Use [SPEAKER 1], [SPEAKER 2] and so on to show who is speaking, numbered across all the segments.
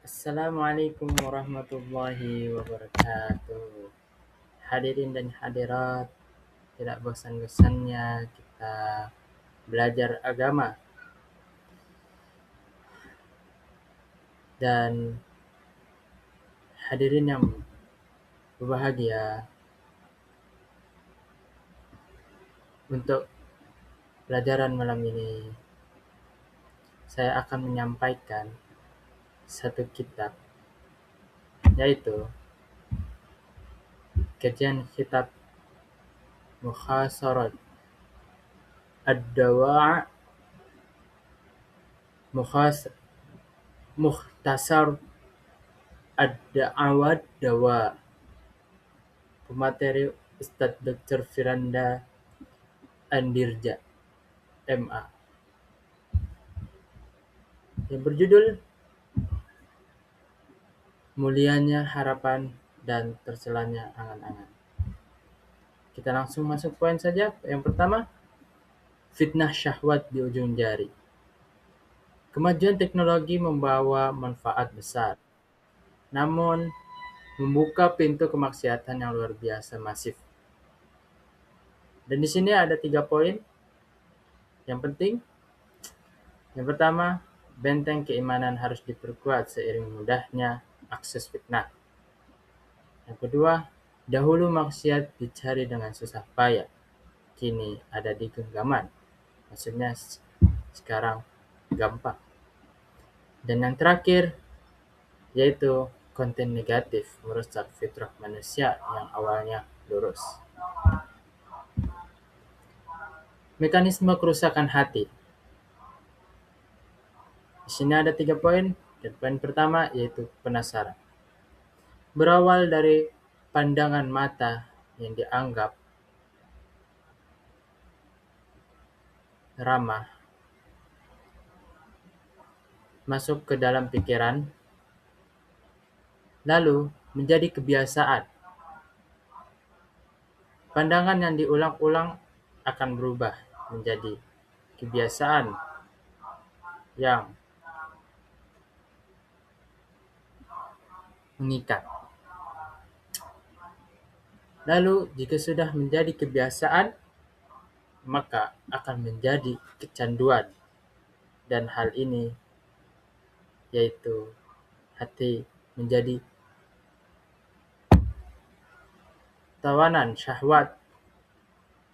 [SPEAKER 1] Assalamualaikum warahmatullahi wabarakatuh. Hadirin dan hadirat, tidak bosan-bosannya kita belajar agama. Dan hadirin yang berbahagia, untuk pelajaran malam ini saya akan menyampaikan satu kitab, yaitu kajian kitab Mukhasarat Ad-Dawa' Mukhtasar Ad-Da'awat Dawa, pemateri Ustadz Dr. Firanda Andirja, MA, yang berjudul Mulianya Harapan dan Tercelanya Angan-angan. Kita langsung masuk poin saja. Yang pertama, fitnah syahwat di ujung jari. Kemajuan teknologi membawa manfaat besar, namun membuka pintu kemaksiatan yang luar biasa masif. Dan di sini ada 3 poin yang penting. Yang pertama, benteng keimanan harus diperkuat seiring mudahnya akses fitnah. Yang kedua, dahulu maksiat dicari dengan susah payah, kini ada di genggaman. Maksudnya sekarang gampang. Dan yang terakhir, yaitu konten negatif merusak fitrah manusia yang awalnya lurus. Mekanisme kerusakan hati. Di sini ada 3 poin, dan poin pertama yaitu penasaran. Berawal dari pandangan mata yang dianggap ramah, masuk ke dalam pikiran, lalu menjadi kebiasaan. Pandangan yang diulang-ulang akan berubah menjadi kebiasaan yang mengikat. Lalu jika sudah menjadi kebiasaan, maka akan menjadi kecanduan. Dan hal ini yaitu hati menjadi tawanan syahwat,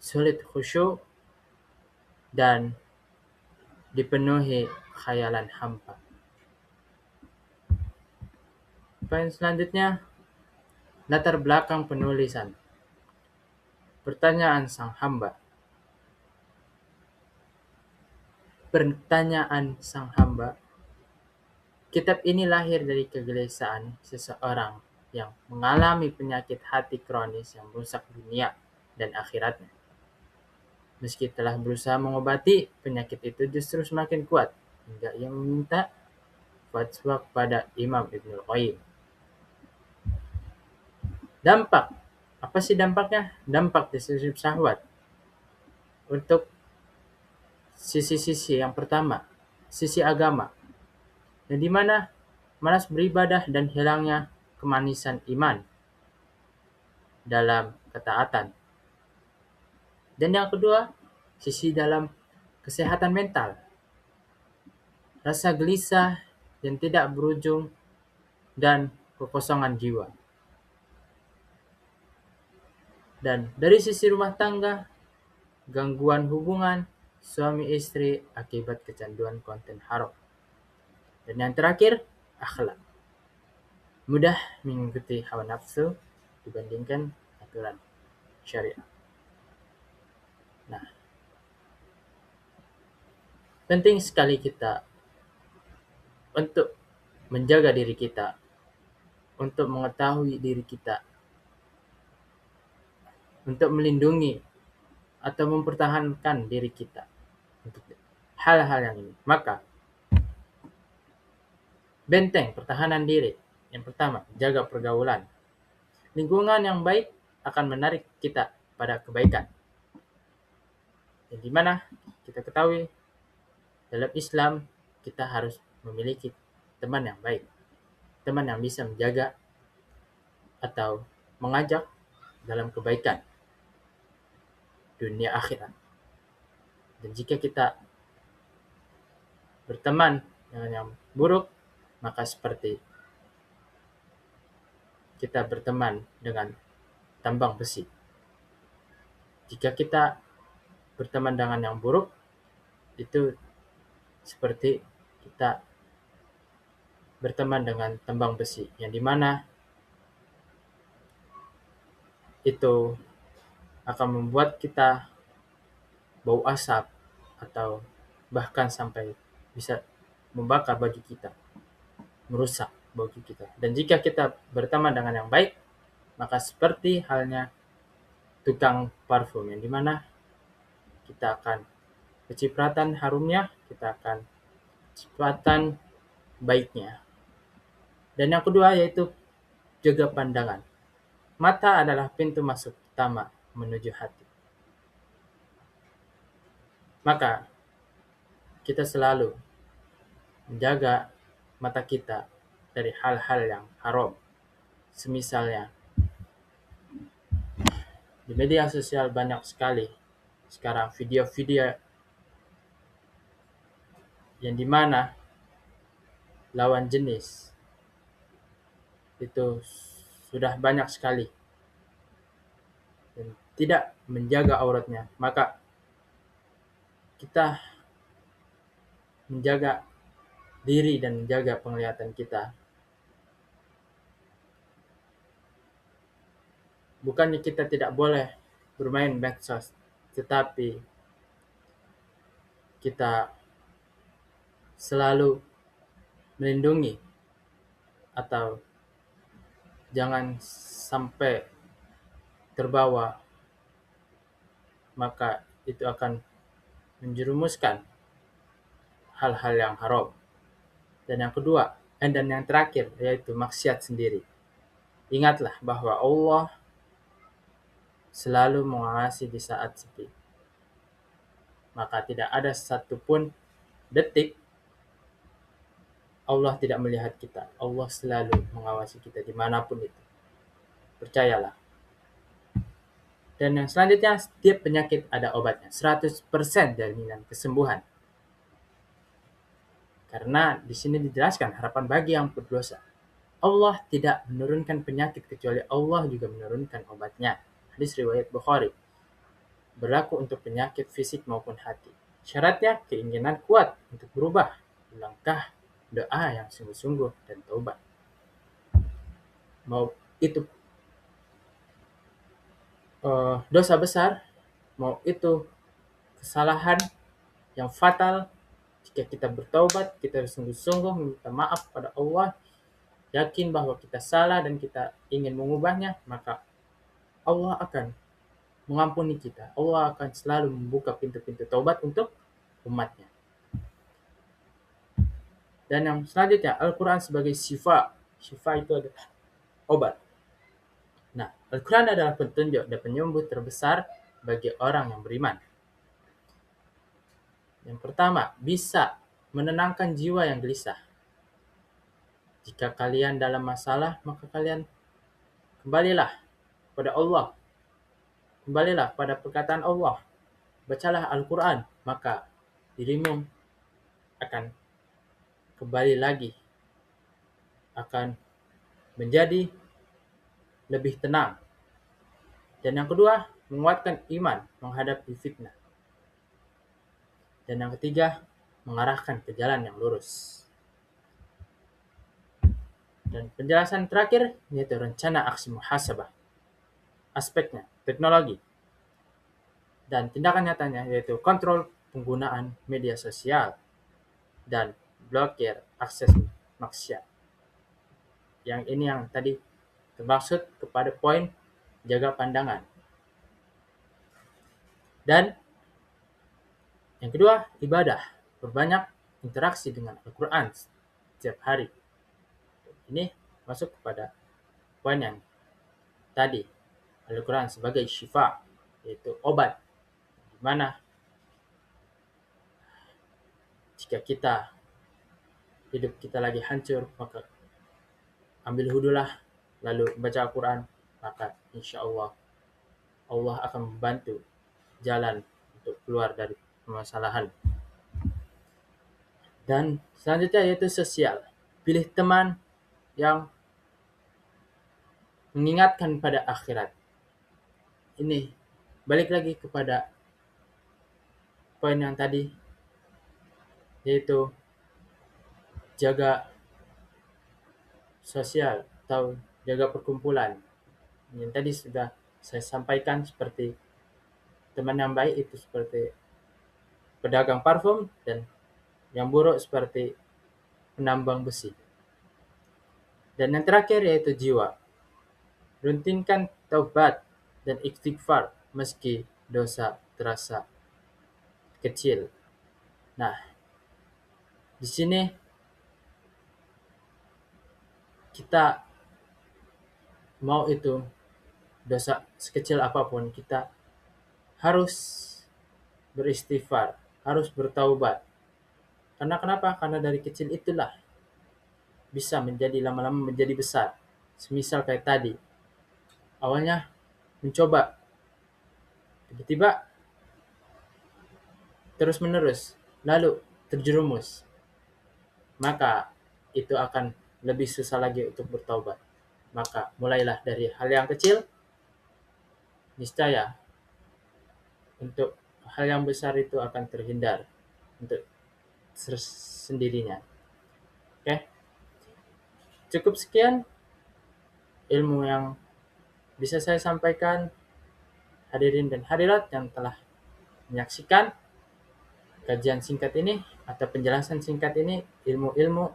[SPEAKER 1] sulit khusyuk, dan dipenuhi khayalan hampa. Poin selanjutnya, latar belakang penulisan. Pertanyaan sang hamba. Kitab ini lahir dari kegelisahan seseorang yang mengalami penyakit hati kronis yang merusak dunia dan akhiratnya. Meski telah berusaha mengobati, penyakit itu justru semakin kuat hingga ia meminta fatwa kepada Imam Ibnul Qayyim. Dampak. Apa sih dampaknya? Dampak destruktif syahwat. Untuk sisi-sisi yang pertama, sisi agama, yang dimana malas beribadah dan hilangnya kemanisan iman dalam ketaatan. Dan yang kedua, sisi dalam kesehatan mental, rasa gelisah yang tidak berujung dan kekosongan jiwa. Dan dari sisi rumah tangga, gangguan hubungan suami istri akibat kecanduan konten haram. Dan yang terakhir, akhlak. Mudah mengikuti hawa nafsu dibandingkan aturan syariat. Nah, penting sekali kita untuk menjaga diri kita, untuk mengetahui diri kita, untuk melindungi atau mempertahankan diri kita untuk hal-hal yang ini. Maka, benteng pertahanan diri. Yang pertama, jaga pergaulan. Lingkungan yang baik akan menarik kita pada kebaikan. Dan di mana kita ketahui dalam Islam kita harus memiliki teman yang baik. teman yang bisa menjaga atau mengajak dalam kebaikan dunia akhirat. Dan jika kita berteman dengan yang buruk, maka seperti kita berteman dengan tambang besi. Jika kita berteman dengan yang buruk, itu seperti kita berteman dengan tambang besi, yang dimana itu akan membuat kita bau asap atau bahkan sampai bisa membakar baju kita, merusak baju kita. Dan jika kita berteman dengan yang baik, maka seperti halnya tukang parfum, yang dimana kita akan kecipratan harumnya, kita akan kecipratan baiknya. Dan yang kedua yaitu jaga pandangan. Mata adalah pintu masuk utama menuju hati. Maka kita selalu menjaga mata kita dari hal-hal yang haram. Semisalnya di media sosial banyak sekali sekarang video-video yang dimana lawan jenis itu sudah banyak sekali dan tidak menjaga auratnya. Maka kita menjaga diri dan menjaga penglihatan kita. Bukannya kita tidak boleh bermain medsos, tetapi kita selalu melindungi atau jangan sampai terbawa, maka itu akan menjerumuskan hal-hal yang haram. Dan yang kedua, dan yang terakhir, yaitu maksiat sendiri. Ingatlah bahwa Allah selalu mengawasi di saat sepi. Maka tidak ada satupun detik Allah tidak melihat kita. Allah selalu mengawasi kita dimanapun itu. Percayalah. Dan yang selanjutnya, setiap penyakit ada obatnya. 100% jaminan kesembuhan. Karena di sini dijelaskan harapan bagi yang berdosa. Allah tidak menurunkan penyakit kecuali Allah juga menurunkan obatnya. Hadis riwayat Bukhari. Berlaku untuk penyakit fisik maupun hati. Syaratnya keinginan kuat untuk berubah. Langkah doa yang sungguh-sungguh dan taubat. Mau itu dosa besar, mau itu kesalahan yang fatal, jika kita bertaubat, kita sungguh-sungguh meminta maaf pada Allah, yakin bahwa kita salah dan kita ingin mengubahnya, maka Allah akan mengampuni kita. Allah akan selalu membuka pintu-pintu taubat untuk umatnya. Dan yang selanjutnya, Al-Quran sebagai syifa. Syifa itu adalah obat. Nah, Al-Quran adalah petunjuk dan penyembuh terbesar bagi orang yang beriman. Yang pertama, bisa menenangkan jiwa yang gelisah. Jika kalian dalam masalah, maka kalian kembalilah pada Allah. Kembalilah pada perkataan Allah. Bacalah Al-Quran, maka dirimu akan kembali lagi, akan menjadi lebih tenang. Dan yang kedua, menguatkan iman menghadapi fitnah. Dan yang ketiga, mengarahkan ke jalan yang lurus. Dan penjelasan terakhir yaitu rencana aksi muhasabah. Aspeknya, teknologi. Dan tindakan nyatanya yaitu kontrol penggunaan media sosial dan blokir akses maksiat. Yang ini yang tadi termaksud kepada poin jaga pandangan. Dan yang kedua, ibadah. Berbanyak interaksi dengan Al-Quran setiap hari. Ini masuk kepada poin yang tadi. Al-Quran sebagai syifa, yaitu obat. Di mana jika kita hidup kita lagi hancur, maka ambil hudulah, lalu baca Al-Quran, maka insya Allah Allah akan membantu jalan untuk keluar dari permasalahan. Dan selanjutnya yaitu sosial. Pilih teman yang mengingatkan pada akhirat. Ini balik lagi kepada poin yang tadi, yaitu jaga sosial atau jaga perkumpulan. Yang tadi sudah saya sampaikan, seperti teman yang baik itu seperti pedagang parfum, dan yang buruk seperti penambang besi. Dan yang terakhir yaitu jiwa. Rutinkan taubat dan istighfar meski dosa terasa kecil. Nah, di sini kita mau itu dosa sekecil apapun, kita harus beristighfar, harus bertaubat. Karena kenapa? Karena dari kecil itulah bisa menjadi lama-lama menjadi besar. Semisal kayak tadi, awalnya mencoba, tiba-tiba terus-menerus, lalu terjerumus, maka itu akan lebih susah lagi untuk bertaubat. Maka mulailah dari hal yang kecil, niscaya untuk hal yang besar itu akan terhindar untuk sendirinya. Oke, cukup sekian ilmu yang bisa saya sampaikan, hadirin dan hadirat yang telah menyaksikan kajian singkat ini atau penjelasan singkat ini, ilmu-ilmu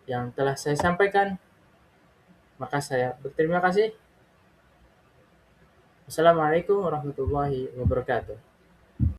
[SPEAKER 1] yang telah saya sampaikan. Maka saya berterima kasih. Wassalamualaikum warahmatullahi wabarakatuh.